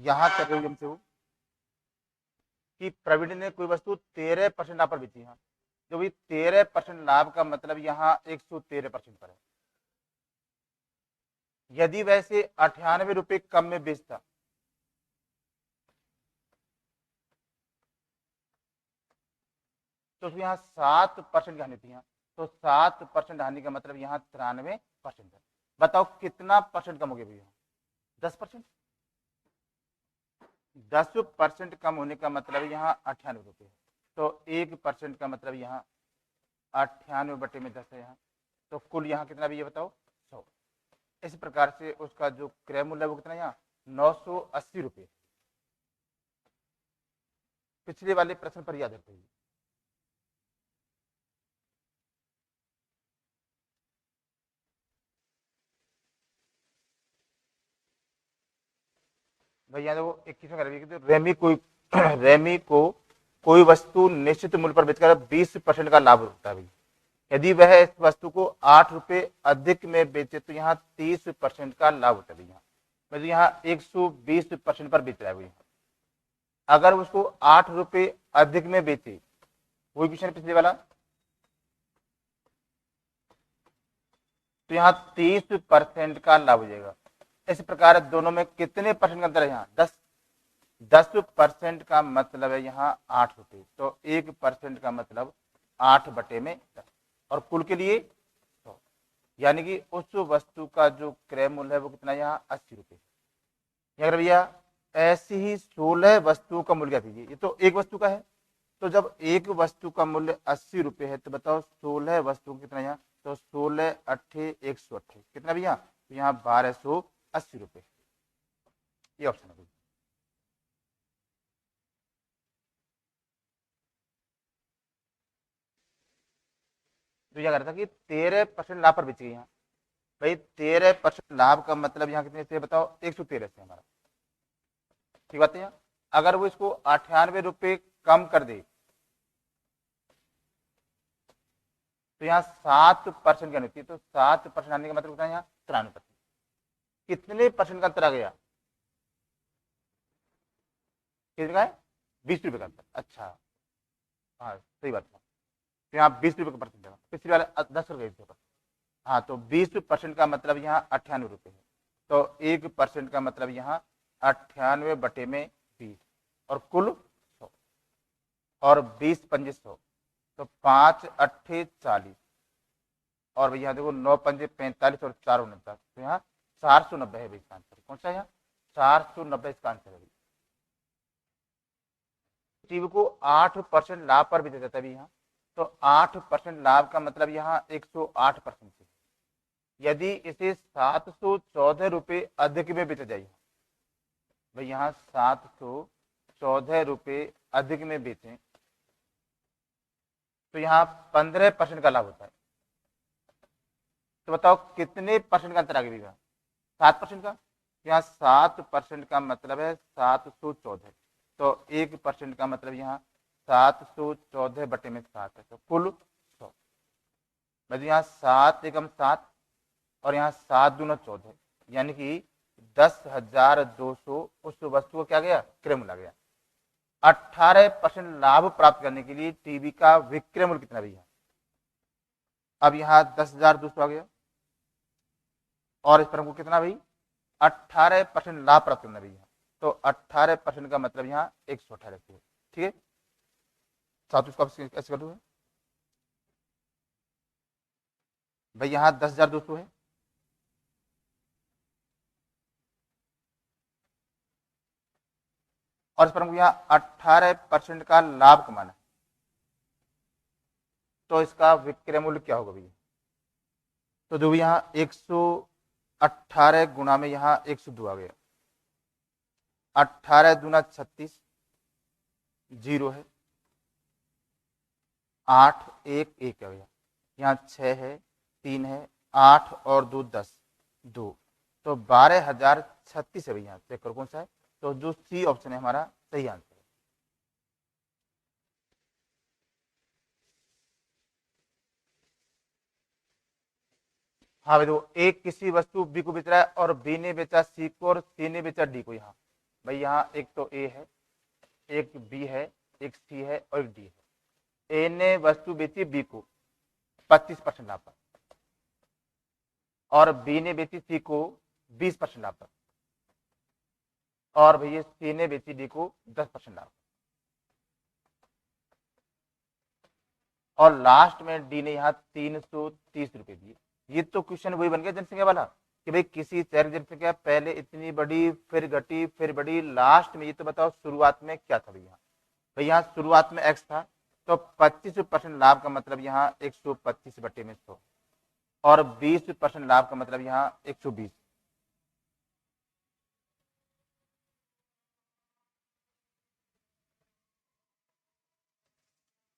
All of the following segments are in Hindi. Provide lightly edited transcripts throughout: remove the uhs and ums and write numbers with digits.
यहाँ कर रही हमसे वो कि प्रवीण ने कोई वस्तु 13% लाभ पर बेची है। जो भी 13% लाभ का मतलब यहाँ 113% पर है। यदि वैसे 98 रुपए कम में बेचता तो यहाँ 7% की हानि थी। यहाँ तो 7% हानि का मतलब यहाँ 93% है। बताओ कितना परसेंट कम हो गया भैया? 10%। 10% कम होने का मतलब यहाँ 98 रुपये है। तो 1% का मतलब यहाँ 98/10 है यहाँ। तो कुल यहाँ कितना भी ये बताओ? 100। इस प्रकार से उसका जो क्रय मूल्य है वो कितना यहाँ 980 रुपये। पिछले वाले प्रश्न पर याद रखिए। भैया देखो 21 में कर रेमी को कोई वस्तु निश्चित मूल्य पर बेचकर 20% का लाभ होता है भैया। यदि वह इस वस्तु को 8 रुपए अधिक में बेचे तो यहाँ 30% का लाभ होता है भैया। मतलब यहाँ 120% पर बेच रहा है भैया। अगर उसको 8 रुपए अधिक में बेचे, वही क्वेश्चन पिछले वाला, तो यहाँ 30% का लाभ हो जाएगा। इस प्रकार दोनों में कितने परसेंट का अंतर है? यहाँ 10% का मतलब है यहाँ 8 रुपये। तो 1% का मतलब 8/10 और कुल के लिए 100। यानी कि उस वस्तु का जो क्रय मूल्य है वो कितना यहाँ 80 रुपये। अगर भैया ऐसी ही 16 वस्तुओं का मूल्य दीजिए, ये तो एक वस्तु का है। तो जब एक वस्तु का मूल्य 80 रुपये है तो बताओ 16 वस्तु कितना यहाँ? तो 16 अट्ठे 180 कितना भैया? तो यहाँ 1280 रुपये। ये ऑप्शन है। तो क्या करता कि 13% लाभ पर बेच गई यहाँ। भाई 13% लाभ का मतलब यहाँ कितने से बताओ? 113 से हमारा। ठीक बात है यहाँ। अगर वो इसको 98 रुपये कम कर दे तो यहाँ 7% की आनी थी। तो 7% आने का मतलब कितना है यहाँ? 93%। कितने परसेंट का अंतर आ गया? कितने का है? 20 रुपये का अंतर। अच्छा हाँ सही बात है। तो यहाँ 20 रुपये का परसेंट है। पिछले वाले 10 रुपये पर। हाँ तो 20% का मतलब यहाँ 98 रुपये है। तो 1% का मतलब यहाँ 98/20 और कुल 100 और 20×5 100 तो 5×8 = 40 और भैया देखो 9×5 45 और 4×49 तो यहाँ 490 है भाई इसका आंसर। कौन सा? यहाँ 490 इसका आंसर है। टीवी को 8% लाभ पर बेचा जाता है यहाँ। तो 8% लाभ का मतलब यहाँ 108% से। यदि इसे 714 रुपये अधिक में बेचा जाए, भाई यहाँ 714 रुपये अधिक में बेचें तो यहाँ 15% का लाभ होता है। तो बताओ कितने परसेंट का अंतर आ गया? 7% का। यहाँ 7% का मतलब है 714। तो 1% का मतलब यहाँ 714/7 है। तो कुल 100 मतलब यहाँ 7 एकम 7 और यहाँ 7 दूना 14 यानी कि 10,200 उस वस्तु को क्या गया? क्रय मूल्य आ गया। 18% लाभ प्राप्त करने के लिए टीवी का विक्रय मूल्य कितना भी है? अब यहाँ 10,200 आ गया और इस पर हमको कितना भाई? 18% लाभ प्राप्त करना भी है। तो 18% का मतलब यहाँ 118 है। ठीक है, साथ उसको ऐसे कर दो भाई। यहाँ 10,200 है और इस पर हमको यहाँ 18% का लाभ कमाना है। तो इसका विक्रय मूल्य क्या होगा भैया? तो जो भी यहाँ 118 गुणा में यहाँ 102 आ गया। 18 दूना 36 0 है। 8 1 1 है भैया। यहाँ 6 है 3 है 8 और 2 10 2 तो 12,036 है भैया। चेक करो कौन सा है। तो जो सी ऑप्शन है हमारा सही आंसर है। हाँ भाई देखो, एक किसी वस्तु बी को बेच रहा है और बी ने बेचा सी को और सी ने बेचा डी को। यहाँ भाई यहाँ एक तो ए है, एक बी है, एक सी है और एक डी है। ए ने वस्तु बेची बी को 25% लाभ पर और बी ने बेची सी को 20% लाभ पर और भैया सी ने बेची डी को 10% लाभ और लास्ट में डी ने यहाँ 330 रुपए दिए। ये तो क्वेश्चन वही बन गया जनसंख्या वाला कि भाई किसी शहर की जनसंख्या पहले इतनी बड़ी, फिर घटी, फिर बढ़ी, लास्ट में ये तो बताओ शुरुआत में क्या था भैया। भाई यहाँ शुरुआत में एक्स था तो 25% लाभ का मतलब यहाँ 125 बटे में 100 और 20% लाभ का मतलब यहाँ 120।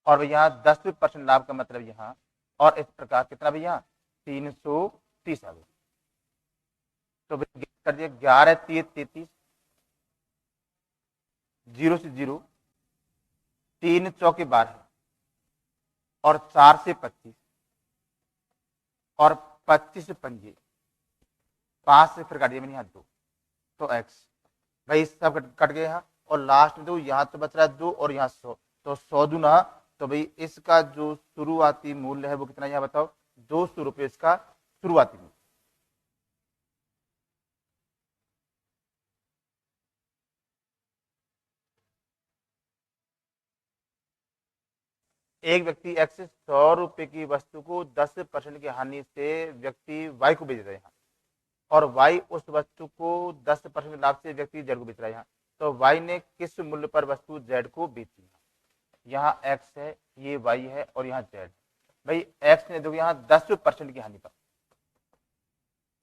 और भैया 10% लाभ का मतलब यहाँ और इस प्रकार कितना भैया 330 आ गया। तो कर दिया 11 30 33, 0 से 0, 3 चौके 12 और 4 से 25 और 25 से 5 5 से फिर काट दिया मैंने यहाँ 2 तो एक्स भाई सब कट गए यहाँ और लास्ट में 2 यहाँ तो बच रहा है 2 और यहाँ 100 तो 100 दूना तो भाई इसका जो शुरुआती मूल्य है वो कितना यहाँ बताओ 200 रुपये इसका शुरुआती मूल्य। एक व्यक्ति एक्स से 100 रुपए की वस्तु को 10% की हानि से व्यक्ति वाई को बेच रहे हैं और वाई उस वस्तु को 10% लाभ से व्यक्ति जेड को बेच रहा है यहाँ तो वाई ने किस मूल्य पर वस्तु जेड को बेची। यहाँ एक्स है, ये वाई है और यहाँ जेड। भाई एक्स ने देखो यहाँ 10% की हानि पर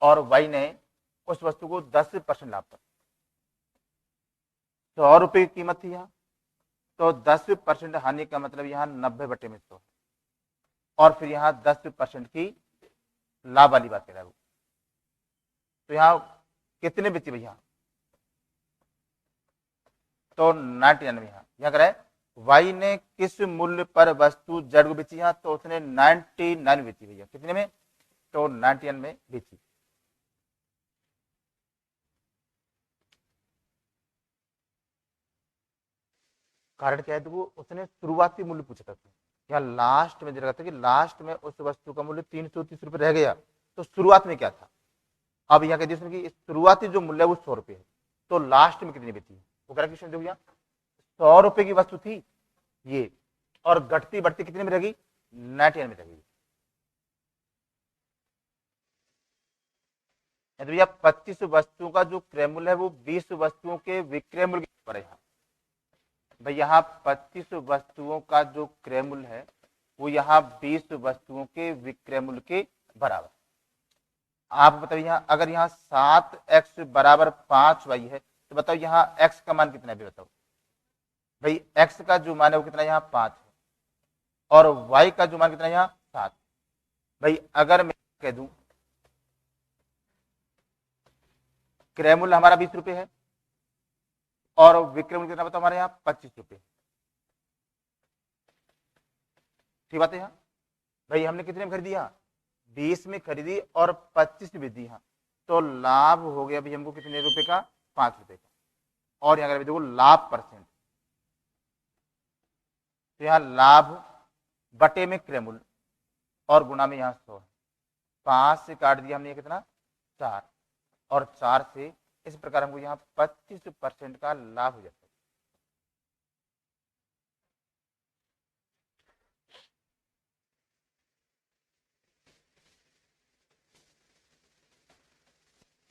और वाई ने उस वस्तु को 10% लाभ पर। 100 रुपए की कीमत थी यहाँ तो 10% हानि का मतलब यहाँ 90 बटे में 100 और फिर यहाँ 10% की लाभ वाली बात कह रहा है वो। तो यहाँ कितने बेची भैया तो 99 यहाँ कर रहा है वाई ने किस मूल्य पर वस्तु जेड को बेची यहाँ तो उसने 99 बेची भैया। कितने में तो 99 में बेची। कारण क्या है तो उसने शुरुआती मूल्य पूछा था यहाँ लास्ट में जगह था कि लास्ट में उस वस्तु का मूल्य 330 रुपए रह गया तो शुरुआत में क्या था। अब यहाँ कह दिया कि शुरुआती जो मूल्य है वो 100 रुपए है तो लास्ट में कितनी बेची वो कह क्वेश्चन देखो यहाँ 100 रुपए की वस्तु थी ये और घटती बढ़ती कितने में रहेगी 99 में रहेगी। तो भैया 25 वस्तुओं का जो क्रय मूल्य है वो 20 वस्तुओं के विक्रय मूल्य के बराबर है। भाई यहाँ 25 वस्तुओं का जो क्रय मूल्य है वो यहाँ 20 वस्तुओं के विक्रय मूल्य के बराबर। आप बताइए यहाँ अगर यहाँ 7x बराबर 5y है तो बताओ यहाँ x का मान कितना है बताओ। भाई x का जो मान है वो कितना यहाँ 5 है और y का जो मान कितना यहाँ 7। भाई अगर मैं कह दूं क्रय मूल्य हमारा 20 रुपए है और विक्रय मूल्य कितना बताओ हमारे यहाँ 25 रुपए। ठीक बात है यहाँ भाई हमने कितने में खरीदी यहाँ 20 में खरीदी और 25 में दी यहाँ तो लाभ हो गया भाई हमको कितने रुपए का 5 रुपए का। और यहाँ अगर देखो लाभ परसेंट तो यहाँ लाभ बटे में क्रय मूल्य और गुणा में यहाँ 100 है। 5 से काट दिया हमने कितना 4 और 4 से इस प्रकार हमको यहाँ 25% का लाभ हो जाता है।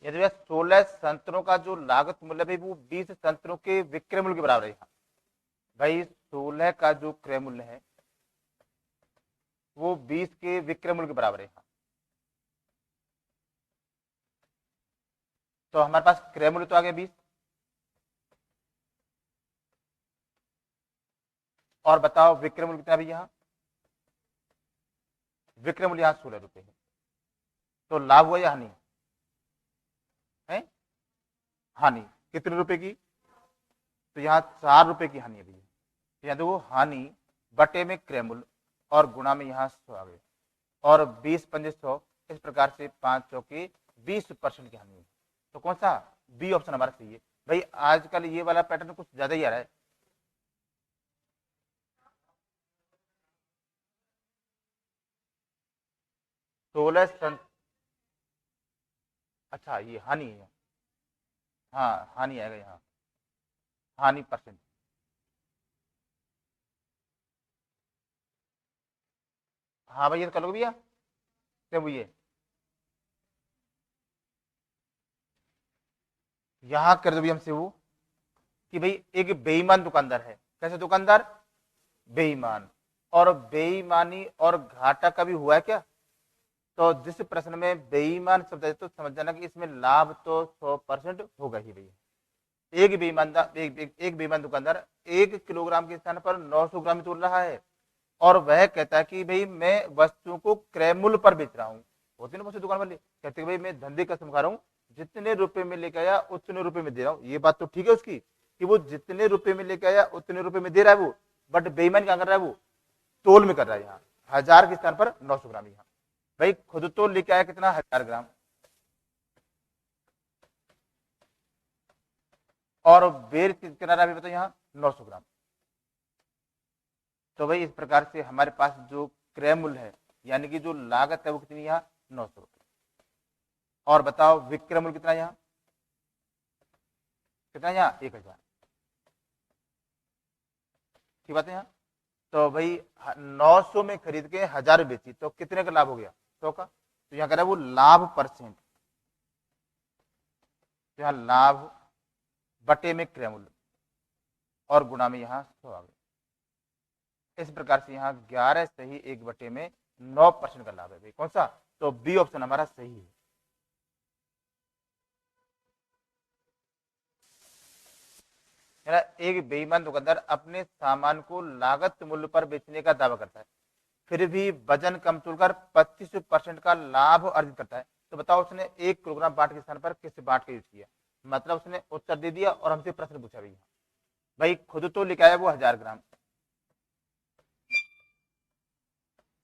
यदि 16 संतरों का जो लागत मूल्य है वो 20 संतरों के विक्रय मूल्य के बराबर है। यहाँ भाई 16 का जो क्रय मूल्य है वो 20 के विक्रय मूल्य के बराबर है। तो हमारे पास क्रय मूल्य तो आ गया 20 और बताओ विक्रय मूल्य कितना भी यहाँ विक्रय मूल्य यहाँ 16 रुपए है तो लाभ हुआ या हानि है हानि कितने रुपए की तो यहाँ 4 रुपए की हानि है भैया। तो यहाँ देखो हानि बटे में क्रय मूल्य और गुणा में यहाँ 100 आ गए और 20 पंजे 100 इस प्रकार से 5 चौके 20% की हानि है। तो कौन सा बी ऑप्शन हमारा सही है भाई आजकल ये वाला पैटर्न कुछ ज्यादा ही आ रहा है। सोलह सन, अच्छा ये हानि है, हाँ हानि आएगा यहाँ, हानि परसेंट। हाँ भाई ये तो कर लो भैया, क्या ये यहाँ कर दो भैया हमसे वो, कि भाई एक बेईमान दुकानदार है, कैसे दुकानदार, बेईमान, और बेईमानी और घाटा कभी हुआ है क्या? तो जिस प्रश्न में बेईमान शब्द है तो समझ जाना कि इसमें लाभ तो 100% होगा ही भैया। एक बेईमानदार एक बेईमान दुकानदार 1 किलोग्राम के स्थान पर 900 ग्राम तोल रहा है, और वह कहता है कि भाई मैं वस्तु को क्रय मूल्य पर बेच रहा हूँ। होती ना मुझसे दुकान वाले कहते हैं भाई मैं धंधे कसम खा रहा हूँ, जितने रुपए में लेके आया उतने रुपए में दे रहा हूँ। ये बात तो ठीक है उसकी कि वो जितने रुपए में लेके आया उतने रुपए में दे रहा है वो, बट बेईमान क्या कर रहा है वो, तोल में कर रहा है। यहाँ 1000 के स्थान पर 900 ग्राम, यहाँ भाई खुद तो लेके आया कितना, 1000 ग्राम, और बेर कितना रहा बताओ यहाँ, 900 ग्राम। तो भाई इस प्रकार से हमारे पास जो क्रय मूल्य है यानी कि जो लागत है वो कितनी, यहाँ 900 रुपये। और बताओ विक्रय मूल्य कितना, यहाँ कितना, यहाँ 1000। ठीक बात है यहाँ। तो भाई 900 में खरीद के 1000 बेची तो कितने का लाभ हो गया, 100 का। तो यहाँ कह रहा है वो लाभ परसेंट, तो यहाँ लाभ बटे में क्रय मूल्य और गुणा में यहाँ 100 आ गया। इस प्रकार से यहाँ 11 सही 1 बटे में 9% का लाभ है भाई, कौन सा, तो बी ऑप्शन हमारा सही है। एक बेईमान दुकानदार अपने सामान को लागत मूल्य पर बेचने का दावा करता है, फिर भी वजन कम तोलकर 25% का लाभ अर्जित करता है। तो बताओ उसने 1 किलोग्राम बाट के स्थान पर किस बाट का यूज किया। मतलब उसने उत्तर दे दिया और हमसे प्रश्न पूछा भैया, भाई खुद तो लिखा है वो 1000 ग्राम,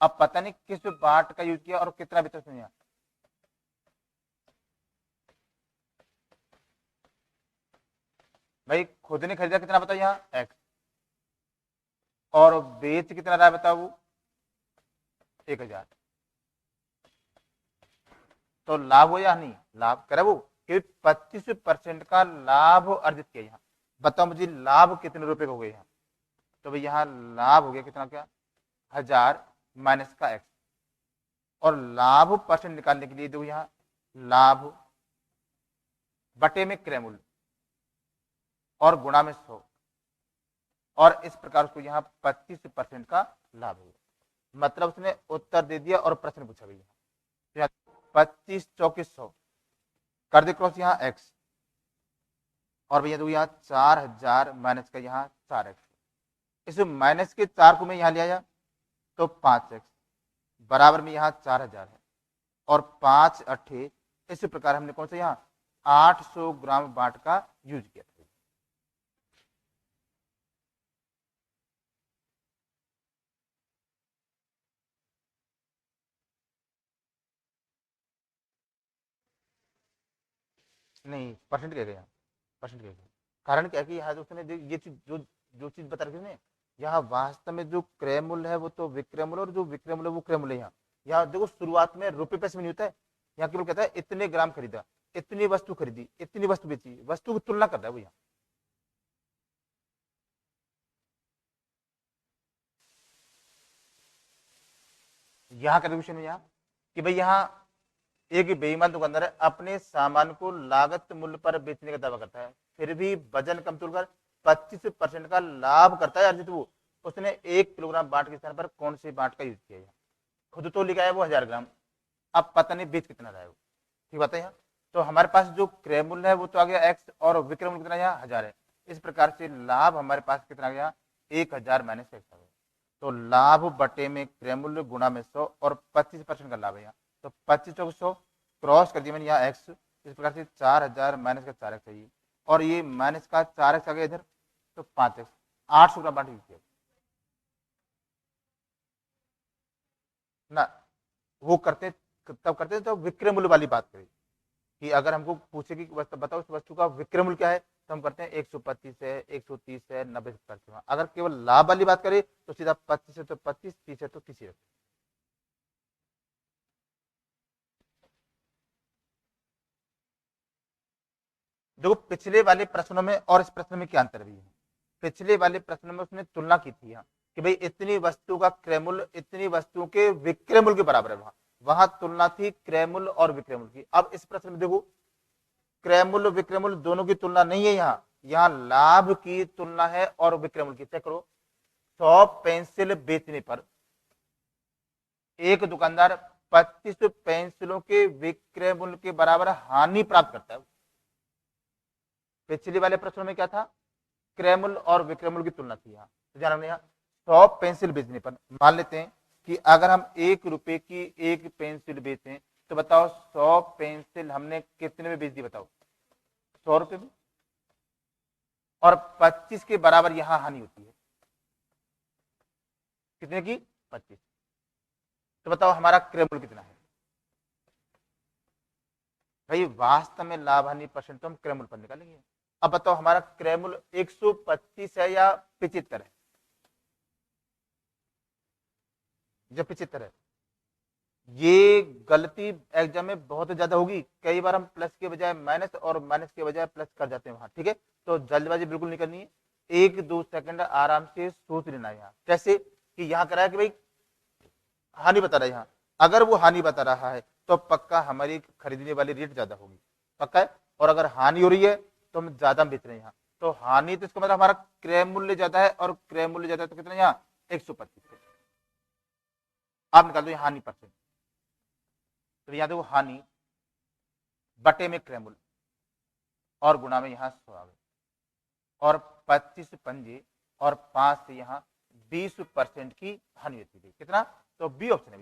अब पता नहीं किस बाट का यूज किया और कितना बेचा उसने। भाई खुद ने खरीदा कितना बताओ, यहाँ एक्स, और बेच कितना रहा है बताओ वो 1000। तो लाभ हो या नहीं, लाभ करे वो कि 25% का लाभ अर्जित किया। यहाँ बताओ मुझे लाभ कितने रुपए का हो गया यहाँ, तो भाई यहाँ लाभ हो गया कितना, क्या 1000 माइनस का एक्स, और लाभ परसेंट निकालने के लिए देखो यहाँ लाभ बटे में क्रय मूल्य और गुणा में 100, और इस प्रकार उसको यहाँ 25% का लाभ हो गया। मतलब उसने उत्तर दे दिया और प्रश्न पूछा भैया, 25 चौके 100 कर दे क्रॉस यहाँ एक्स, और भैया देखो यहाँ 4000 माइनस का यहाँ 4x, इस माइनस के 4 को मैं यहाँ ले आया तो 5x बराबर में यहाँ 4000 है, और 5 अट्ठे, इस प्रकार हमने कौन सा यहाँ 800 ग्राम बाट का यूज किया था। नहीं परसेंट कह गया, परसेंट कह गया, कारण क्या कि यहाँ जो उसने ये चीज जो जो चीज बता रखी है यहाँ वास्तव में जो क्रय मूल्य है वो तो विक्रय मूल्य, और जो विक्रय मूल्य वो क्रय मूल्य। यहाँ यहाँ देखो शुरुआत में रुपये पैसे में नहीं होता है, यहाँ केवल कहता है इतने ग्राम खरीदा, इतनी वस्तु खरीदी, इतनी वस्तु बेची, वस्तु की तुलना कर रहा है वो यहाँ। यहाँ का क्वेश्चन है यहाँ कि भाई यहाँ एक बेईमान दुकानदार है अपने सामान को लागत मूल्य पर बेचने का दावा करता है, फिर भी वजन कम तोलकर 25% का लाभ करता है अर्जित वो। उसने 1 किलोग्राम बाट के स्थान पर कौन सी बाट का यूज किया है, खुद तो लिखा है वो 1000 ग्राम, अब पता नहीं बेच कितना रहा है वो। ठीक बात है यहाँ। तो हमारे पास जो क्रय मूल्य है वो तो आ गया एक्स, और विक्रय मूल्य कितना यहाँ 1000 है। इस प्रकार से लाभ हमारे पास कितना आ गया 1000 माइनस एक्स आ गया। तो लाभ बटे में क्रय मूल्य गुणा में 100, और 25% का लाभ है यहाँ, तो 25 चौक 100 क्रॉस कर दिया मैंने यहाँ एक्स, इस प्रकार से 4000 माइनस का 4x चाहिए, और ये माइनस का 4x आ गया इधर, तो 5x 800 ग्राम बाट यूज किया ना। वो करते तब करते तो विक्रय मूल्य वाली बात करें कि अगर हमको पूछे कि बताओ इस वस्तु का विक्रय मूल्य क्या है, तो हम करते हैं 125 है, 130 है, 90 से करते हैं। अगर केवल लाभ वाली बात करें तो सीधा 25 है तो 25, 30 है तो 30 रखते हैं। देखो पिछले वाले प्रश्नों में और इस प्रश्न में क्या अंतर भी है। पिछले वाले प्रश्न में उसने तुलना की थी यहाँ कि भाई इतनी वस्तु का क्रय मूल्य इतनी वस्तुओं के विक्रय मूल्य के बराबर है, वहां वहां तुलना थी क्रय मूल्य और विक्रय मूल्य की। अब इस प्रश्न में देखो क्रय मूल्य विक्रय मूल्य दोनों की तुलना नहीं है, यहाँ लाभ की तुलना है और विक्रय मूल्य की। चेक करो, 100 पेंसिल बेचने पर एक दुकानदार 25 पेंसिलों के विक्रय मूल्य के बराबर हानि प्राप्त करता है। पिछले वाले प्रश्नों में क्या था, क्रय मूल्य और विक्रय मूल्य की तुलना थी। यहाँ तो ध्यान रखना, 100 पेंसिल बेचने पर मान लेते हैं कि अगर हम 1 रुपए की एक पेंसिल बेचें तो बताओ 100 पेंसिल हमने कितने में बेच दी, बताओ 100 रुपए में, और 25 के बराबर यहां हानि होती है, कितने की 25। तो बताओ हमारा क्रय मूल्य कितना है। भाई वास्तव में लाभ हानि परसेंट तो हम क्रय मूल्य पर निकालेंगे। अब बताओ हमारा क्रय मूल्य 125 है या 75 है। जब 75 है, ये गलती एग्जाम में बहुत ज्यादा होगी। कई बार हम प्लस के बजाय माइनस और माइनस के बजाय प्लस कर जाते हैं वहां, ठीक है। तो जल्दबाजी बिल्कुल नहीं करनी है, 1-2 सेकंड आराम से सोच लेना है। यहाँ कैसे कि यहाँ करा है कि भाई हानि बता रहा है, यहाँ अगर वो हानि बता रहा है तो पक्का हमारी खरीदने वाली रेट ज्यादा होगी, पक्का है। और अगर हानि हो रही है तो हम ज्यादा बेच रहे हैं यहाँ, तो हानि तो इसका मतलब हमारा क्रय मूल्य ज्यादा है, और क्रय मूल्य ज्यादा है तो कितना यहाँ 125। आप निकाल दो हानि परसेंट, तो यहाँ देखो हानि बटे में क्रय मूल्य और गुणा में यहाँ 100 आ गए, और 25 पंजे और 5 से यहाँ 20% की हानि होती है। कितना, तो बी ऑप्शन है।